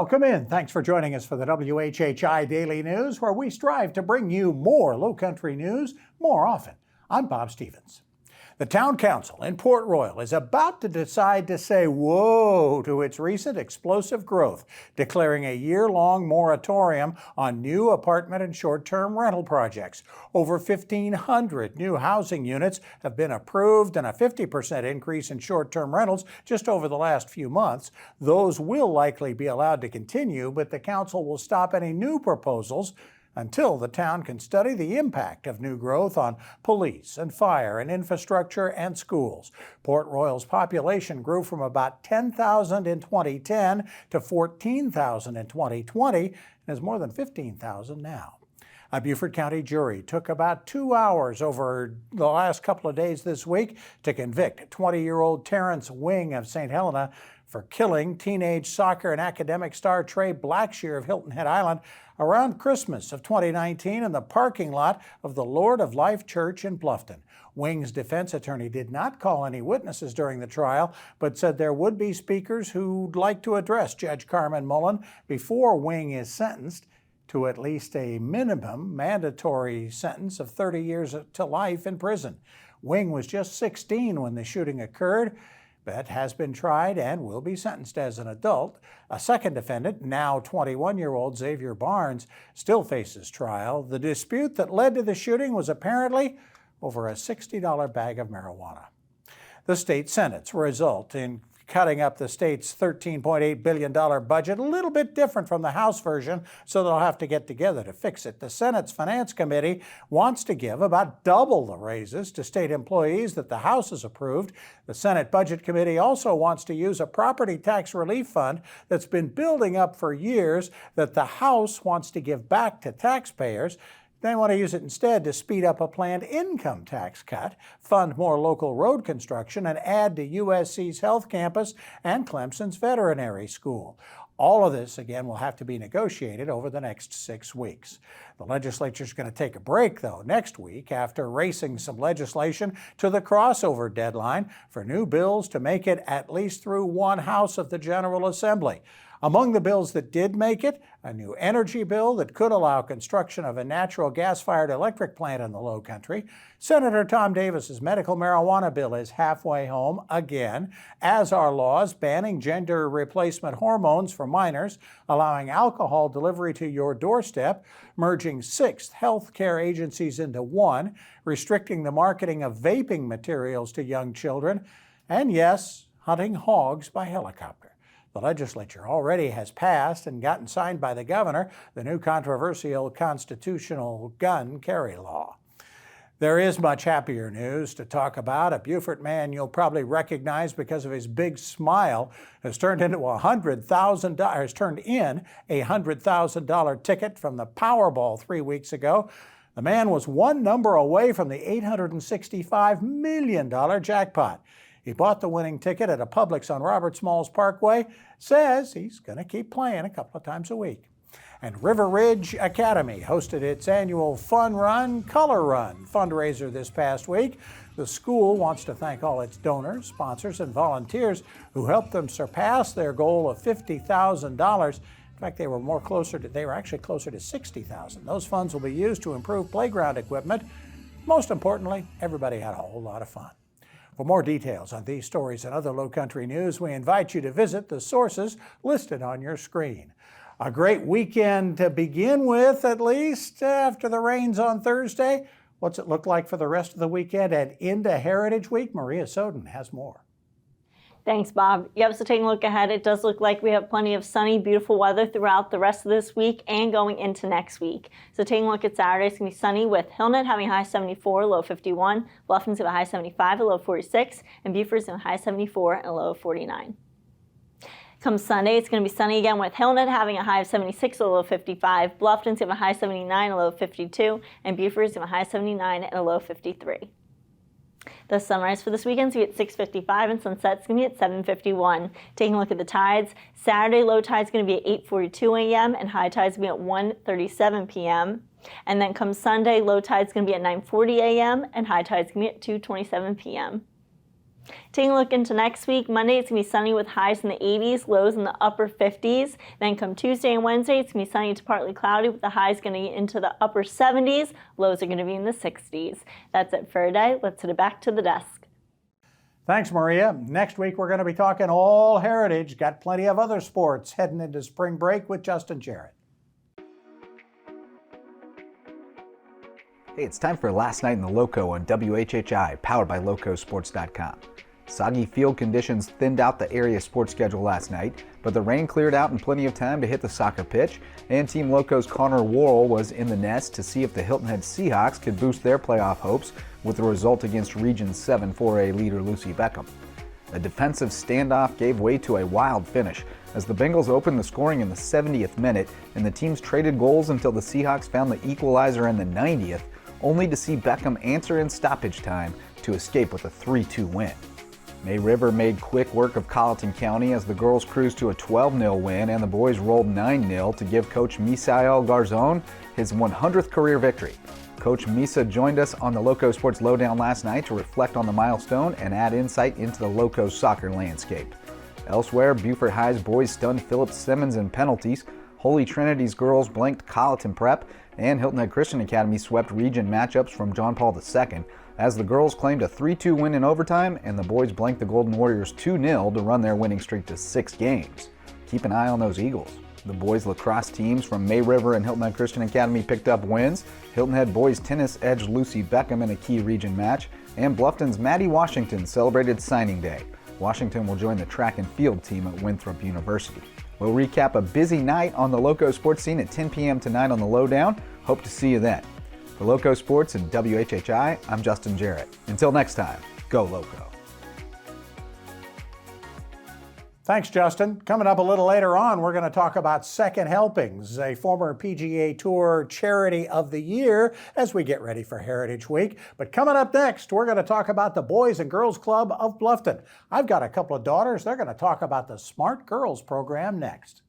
Welcome in. Thanks for joining us for the WHHI Daily News, where we strive to bring you more Lowcountry news more often. I'm Bob Stevens. The Town Council in Port Royal is about to decide to say whoa to its recent explosive growth, declaring a year-long moratorium on new apartment and short-term rental projects. Over 1,500 new housing units have been approved and a 50% increase in short-term rentals just over the last few months. Those will likely be allowed to continue, but the council will stop any new proposals until the town can study the impact of new growth on police and fire and infrastructure and schools. Port Royal's population grew from about 10,000 in 2010 to 14,000 in 2020 and is more than 15,000 now. A Beaufort County jury took about 2 hours over the last couple of days this week to convict 20-year-old Terrence Wing of St. Helena for killing teenage soccer and academic star Trey Blackshear of Hilton Head Island around Christmas of 2019 in the parking lot of the Lord of Life Church in Bluffton. Wing's defense attorney did not call any witnesses during the trial, but said there would be speakers who'd like to address Judge Carmen Mullen before Wing is sentenced to at least a minimum mandatory sentence of 30 years to life in prison. Wing was just 16 when the shooting occurred, but has been tried and will be sentenced as an adult. A second defendant, now 21-year-old Xavier Barnes, still faces trial. The dispute that led to the shooting was apparently over a $60 bag of marijuana. The state Senate's result in cutting up the state's $13.8 billion budget, a little bit different from the House version, so they'll have to get together to fix it. The Senate's Finance Committee wants to give about double the raises to state employees that the House has approved. The Senate Budget Committee also wants to use a property tax relief fund that's been building up for years that the House wants to give back to taxpayers. They want to use it instead to speed up a planned income tax cut, fund more local road construction, and add to USC's health campus and Clemson's veterinary school. All of this, again, will have to be negotiated over the next 6 weeks. The legislature is going to take a break, though, next week after racing some legislation to the crossover deadline for new bills to make it at least through one house of the General Assembly. Among the bills that did make it, a new energy bill that could allow construction of a natural gas-fired electric plant in the Lowcountry. Senator Tom Davis's medical marijuana bill is halfway home again, as are laws banning gender replacement hormones for minors, allowing alcohol delivery to your doorstep, merging 6 health care agencies into one, restricting the marketing of vaping materials to young children, and yes, hunting hogs by helicopter. The legislature already has passed and gotten signed by the governor the new controversial constitutional gun carry law. There is much happier news to talk about. A Beaufort man you'll probably recognize because of his big smile has turned in a $100,000 ticket from the Powerball 3 weeks ago. The man was one number away from the $865 million jackpot. He bought the winning ticket at a Publix on Robert Smalls Parkway, says he's going to keep playing a couple of times a week. And River Ridge Academy hosted its annual Fun Run, Color Run fundraiser this past week. The school wants to thank all its donors, sponsors, and volunteers who helped them surpass their goal of $50,000. In fact, they were actually closer to $60,000. Those funds will be used to improve playground equipment. Most importantly, everybody had a whole lot of fun. For more details on these stories and other Lowcountry news, we invite you to visit the sources listed on your screen. A great weekend to begin with, at least after the rains on Thursday. What's it look like for the rest of the weekend and into Heritage Week? Maria Soden has more. Thanks, Bob. Yep, so taking a look ahead, it does look like we have plenty of sunny, beautiful weather throughout the rest of this week and going into next week. So taking a look at Saturday, it's going to be sunny with Hilton Head having a high 74, low 51, Bluffton's going to have a high 75, a low 46, and Beaufort's going to have a high 74 and a low 49. Come Sunday, it's going to be sunny again with Hilton Head having a high of 76, a low 55, Bluffton's going to have a high 79, a low 52, and Beaufort's going to have a high 79 and a low 53. The sunrise for this weekend is going to be at 6:55 and sunset's going to be at 7:51. Taking a look at the tides, Saturday low tide is going to be at 8:42 a.m. and high tide is going to be at 1:37 p.m. And then come Sunday, low tide is going to be at 9:40 a.m. and high tide is going to be at 2:27 p.m. Taking a look into next week, Monday it's going to be sunny with highs in the 80s, lows in the upper 50s. Then come Tuesday and Wednesday, it's going to be sunny to partly cloudy with the highs going to get into the upper 70s, lows are going to be in the 60s. That's it for today. Let's head it back to the desk. Thanks, Maria. Next week, we're going to be talking all heritage. Got plenty of other sports heading into spring break with Justin Jarrett. Hey, it's time for Last Night in the Lowco on WHHI, powered by LowcoSports.com. Soggy field conditions thinned out the area sports schedule last night, but the rain cleared out in plenty of time to hit the soccer pitch, and Team Lowco's Connor Worl was in the nest to see if the Hilton Head Seahawks could boost their playoff hopes with the result against Region 7 4A leader Lucy Beckham. A defensive standoff gave way to a wild finish as the Bengals opened the scoring in the 70th minute, and the teams traded goals until the Seahawks found the equalizer in the 90th, only to see Beckham answer in stoppage time to escape with a 3-2 win. May River made quick work of Colleton County as the girls cruised to a 12-0 win and the boys rolled 9-0 to give coach Misael Garzon his 100th career victory. Coach Misa joined us on the LowcoSports Lowdown last night to reflect on the milestone and add insight into the Lowco soccer landscape. Elsewhere, Beaufort High's boys stunned Phillips Simmons in penalties, Holy Trinity's girls blanked Colleton Prep, and Hilton Head Christian Academy swept region matchups from John Paul II, as the girls claimed a 3-2 win in overtime and the boys blanked the Golden Warriors 2-0 to run their winning streak to 6 games. Keep an eye on those Eagles. The boys lacrosse teams from May River and Hilton Head Christian Academy picked up wins. Hilton Head boys tennis edged Lucy Beckham in a key region match, and Bluffton's Maddie Washington celebrated signing day. Washington will join the track and field team at Winthrop University. We'll recap a busy night on the Lowco sports scene at 10 p.m. tonight on the Lowdown. Hope to see you then. For Lowco Sports and WHHI, I'm Justin Jarrett. Until next time, go Lowco. Thanks, Justin. Coming up a little later on, we're going to talk about Second Helpings, a former PGA Tour Charity of the Year, as we get ready for Heritage Week. But coming up next, we're going to talk about the Boys and Girls Club of Bluffton. I've got a couple of daughters. They're going to talk about the Smart Girls program next.